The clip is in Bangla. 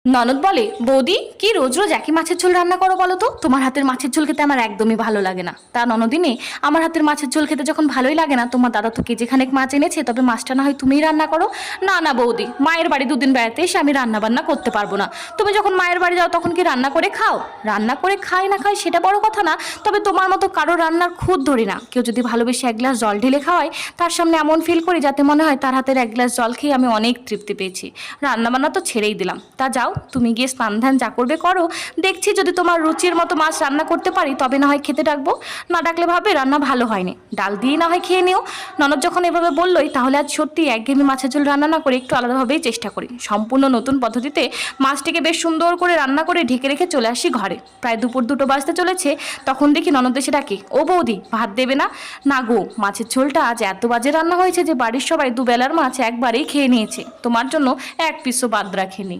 ননদ বলে, বৌদি কি রোজ রোজ একই মাছের ঝোল রান্না করো বলো তো? তোমার হাতের মাছের ঝোল খেতে আমার একদমই ভালো লাগে না। তা ননদিনী, আমার হাতের মাছের ঝোল খেতে যখন ভালোই লাগে না, তোমার দাদা তো কেজি খানেক মাছ এনেছে, তবে মাছটা না হয় তুমিই রান্না করো। না না বৌদি, মায়ের বাড়ি দুদিন বেড়াতে এসে আমি রান্না বান্না করতে পারবো না। তুমি যখন মায়ের বাড়ি যাও তখন কি রান্না করে খাও? রান্না করে খাই না খাই সেটা বড় কথা না, তবে তোমার মতো কারো রান্নার খুঁত ধরি না। কেউ যদি ভালোবেসে এক গ্লাস জল ঢেলে খাওয়ায়, তার সামনে এমন ফিল করি যাতে মনে হয় তার হাতের এক গ্লাস জল খেয়ে আমি অনেক তৃপ্তি পেয়েছি। রান্না বান্না তো ছেড়েই দিলাম। তা যাও, তুমি গিয়ে স্নান ধ্যান যা করবে করো। দেখছি যদি তোমার রুচির মতো মাছ রান্না করতে পারি তবে না হয় খেতে ডাকবো, না ডাকলে ভাবে রান্না ভালো হয়নি, ডাল দিয়ে না হয় খেয়ে নিও। ননদ যখন এভাবে বললোই, তাহলে আজ সত্যি একঘেয়েমি মাছের ঝোল রান্না না করে একটু আলাদাভাবেই চেষ্টা করি। সম্পূর্ণ নতুন পদ্ধতিতে মাছটিকে বেশ সুন্দর করে রান্না করে ঢেকে রেখে চলে আসি ঘরে। প্রায় দুপুর 2টো বাজতে চলেছে, তখন দেখি ননদ এসে ডাকে, ও বৌদি ভাত দেবে না? না গো, মাছের ঝোলটা আজ এত বাজে রান্না হয়েছে যে বাড়ির সবাই দুবেলার মাছ একবারেই খেয়ে নিয়েছে, তোমার জন্য এক পিসও বাদ রাখেনি।